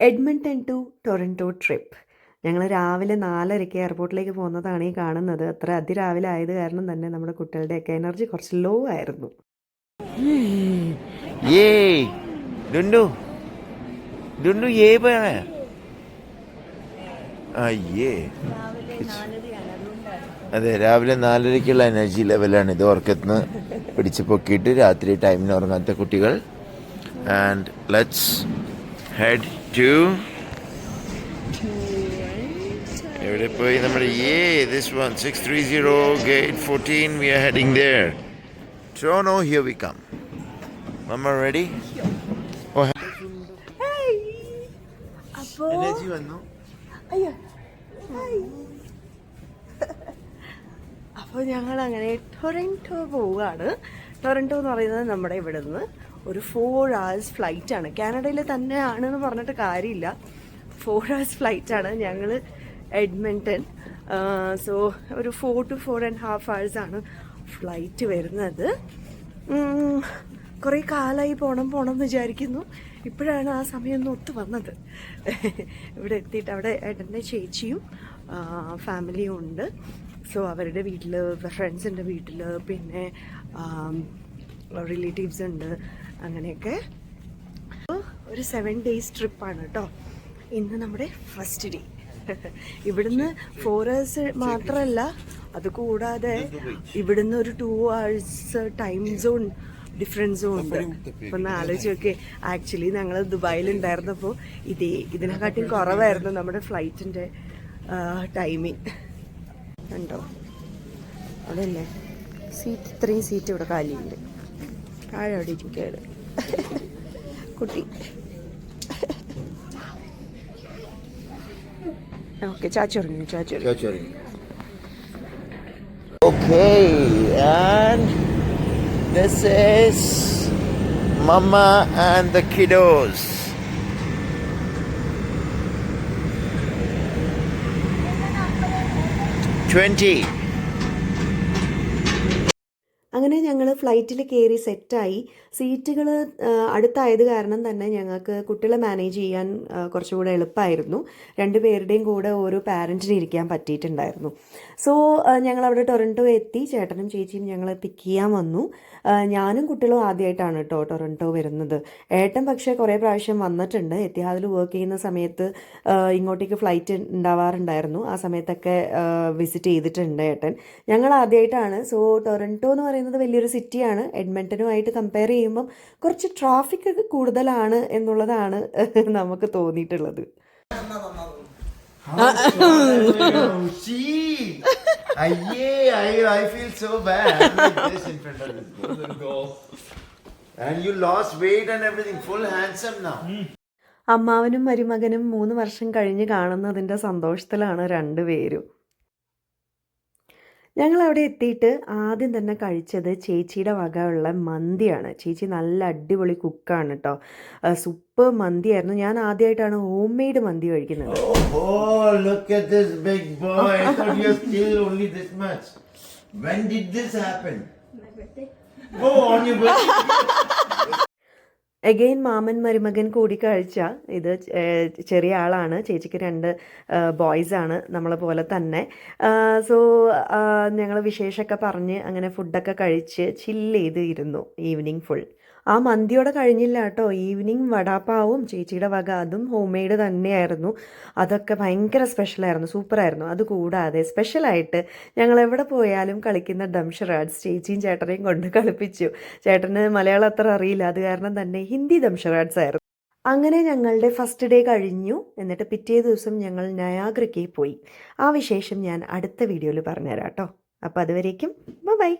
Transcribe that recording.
Edmonton to Toronto trip. ഞങ്ങൾ രാവിലെ 4:30 എയർപോർട്ടിലേക്ക് പോകുന്നതാണ് ഈ കാണുന്നത്. അത്ര അതിരാവിലെ ആയത് കാരണം തന്നെ നമ്മുടെ കുട്ടികളുടെയൊക്കെ എനർജി കുറച്ച് ലോ ആയിരുന്നു. അതെ, രാവിലെ 4:30 എനർജി ലെവലാണ് ഇത്. ഉറക്കത്തിന് പിടിച്ച് പൊക്കിയിട്ട് രാത്രി ടൈമിന് ഉറങ്ങാത്ത കുട്ടികൾ. ആൻഡ് ലെറ്റ്സ് ഹെഡ് ടു എവിടെ പോയി നമ്മുടെ this one 630 gate 14. We are heading there. Toronto, here we come. Mama ready? Oh, energy വന്നു. അപ്പോൾ ഞങ്ങളങ്ങനെ ടൊറൻറ്റോ പോവുകയാണ്. ടൊറൻറ്റോ എന്ന് പറയുന്നത് നമ്മുടെ ഇവിടെ നിന്ന് ഒരു 4 hours ഫ്ലൈറ്റാണ്. കാനഡയിൽ തന്നെ ആണെന്ന് പറഞ്ഞിട്ട് കാര്യമില്ല, 4 hours ഫ്ലൈറ്റാണ്. ഞങ്ങൾ എഡ്മണ്ടൺ, സോ ഒരു 4 to 4.5 hours ആണ് ഫ്ലൈറ്റ് വരുന്നത്. കുറേ കാലമായി പോണം എന്ന് വിചാരിക്കുന്നു. ഇപ്പോഴാണ് ആ സമയം ഒന്ന് ഒത്തു വന്നത്. ഇവിടെ എത്തിയിട്ട് അവിടെ ഏട്ടൻ്റെ ചേച്ചിയും ഫാമിലിയും ഉണ്ട്. സോ അവരുടെ വീട്ടിൽ, ഫ്രണ്ട്സിൻ്റെ വീട്ടിൽ, പിന്നെ റിലേറ്റീവ്സ് ഉണ്ട്. അങ്ങനെയൊക്കെ ഒരു 7 days ട്രിപ്പാണ് കേട്ടോ. ഇന്ന് നമ്മുടെ ഫസ്റ്റ് ഡേ. ഇവിടുന്ന് 4 hours മാത്രമല്ല, അത് കൂടാതെ ഇവിടുന്ന് ഒരു 2 hours ടൈം സോൺ ഡിഫറൻസും ഉണ്ട്. അപ്പം ഒന്ന് ആലോചിച്ച് നോക്കി. ആക്ച്വലി ഞങ്ങൾ ദുബായിലുണ്ടായിരുന്നപ്പോൾ ഇതിനെക്കാട്ടിയും കുറവായിരുന്നു നമ്മുടെ ഫ്ലൈറ്റിൻ്റെ ടൈമിങ്. ഉണ്ടോ അതല്ലേ സീറ്റ്, ഇത്രയും സീറ്റ് ഇവിടെ കാലിയുണ്ട്. താഴെ അവിടെ ഇരിക്കുകയാണ് കുട്ടി. Okay, ചാച്ചുറങ്ങി. Okay, and this is Mama and the kiddos. അങ്ങനെ ഞങ്ങൾ ഫ്ലൈറ്റിൽ കയറി സെറ്റായി. സീറ്റുകൾ അടുത്തായത് കാരണം തന്നെ ഞങ്ങൾക്ക് കുട്ടികളെ മാനേജ് ചെയ്യാൻ കുറച്ചുകൂടെ എളുപ്പമായിരുന്നു. 2 പേരുടെയും കൂടെ ഓരോ പാരൻറ്റിന് ഇരിക്കാൻ പറ്റിയിട്ടുണ്ടായിരുന്നു. സോ ഞങ്ങളവിടെ ടൊറൻറ്റോ എത്തി. ചേട്ടനും ചേച്ചിയും ഞങ്ങളെ പിക്ക് ചെയ്യാൻ വന്നു. ഞാനും കുട്ടികളും ആദ്യമായിട്ടാണ് കേട്ടോ ടൊറൻറ്റോ വരുന്നത്. ഏട്ടൻ പക്ഷേ കുറേ പ്രാവശ്യം വന്നിട്ടുണ്ട്. എത്തിഹാദിൽ വർക്ക് ചെയ്യുന്ന സമയത്ത് ഇങ്ങോട്ടേക്ക് ഫ്ലൈറ്റ് ഉണ്ടാവാറുണ്ടായിരുന്നു. ആ സമയത്തൊക്കെ വിസിറ്റ് ചെയ്തിട്ടുണ്ട് ഏട്ടൻ. ഞങ്ങൾ ആദ്യമായിട്ടാണ്. സോ ടൊറൻറ്റോ എന്ന് പറയുന്നത് വലിയൊരു സിറ്റിയാണ്. എഡ്മണ്ടനുമായിട്ട് കമ്പയർ ചെയ്യുമ്പം കുറച്ച് ട്രാഫിക് കൂടുതലാണ് എന്നുള്ളതാണ് നമുക്ക് തോന്നിയിട്ടുള്ളത്. I feel so bad. Like this in front of this goal. And you lost weight and everything. Full handsome now. അമ്മാവനും മരുമകനും 3 വർഷം കഴിഞ്ഞ് കാണുന്നതിൻ്റെ സന്തോഷത്തിലാണ് 2 പേരും. ഞങ്ങളവിടെ എത്തിയിട്ട് ആദ്യം തന്നെ കഴിച്ചത് ചേച്ചിയുടെ വക ഉള്ള മന്തിയാണ്. ചേച്ചി നല്ല അടിപൊളി കുക്കാണ് കേട്ടോ. സൂപ്പർ മന്തിയായിരുന്നു. ഞാൻ ആദ്യമായിട്ടാണ് ഹോം മെയ്ഡ് മന്തി കഴിക്കുന്നത്. Oh, look at this big boy. I thought you were still only this much. When did this happen? My birthday. Oh, on your birthday. Again മാമൻ മരുമകൻ കൂടിക്കാഴ്ച. ഇത് ചെറിയ ആളാണ്. ചേച്ചിക്ക് 2 ബോയ്സാണ്, നമ്മളെ പോലെ തന്നെ. സോ ഞങ്ങൾ വിശേഷമൊക്കെ പറഞ്ഞ് അങ്ങനെ ഫുഡൊക്കെ കഴിച്ച് ചില്ല് ചെയ്ത് ഇരുന്നു ഈവനിങ് ഫുൾ. ആ മന്തിയോടെ കഴിഞ്ഞില്ല കേട്ടോ. ഈവനിങ് വടാപ്പാവും ചേച്ചിയുടെ വക, അതും ഹോം മെയ്ഡ് തന്നെയായിരുന്നു. അതൊക്കെ ഭയങ്കര സ്പെഷ്യലായിരുന്നു, സൂപ്പറായിരുന്നു. അതുകൂടാതെ സ്പെഷ്യലായിട്ട് ഞങ്ങൾ എവിടെ പോയാലും കളിക്കുന്ന ദംഷറാഡ്സ് ചേച്ചിയും ചേട്ടനെയും കൊണ്ട് കളിപ്പിച്ചു. ചേട്ടന് മലയാളം അത്ര അറിയില്ല, അത് കാരണം തന്നെ ഹിന്ദി ദംഷറാഡ്സ് ആയിരുന്നു. അങ്ങനെ ഞങ്ങളുടെ ഫസ്റ്റ് ഡേ കഴിഞ്ഞു. എന്നിട്ട് പിറ്റേ ദിവസം ഞങ്ങൾ നയാഗ്രയ്ക്ക് പോയി. ആ വിശേഷം ഞാൻ അടുത്ത വീഡിയോയിൽ പറഞ്ഞുതരാം കേട്ടോ. അപ്പോൾ അതുവരേക്കും ബൈ.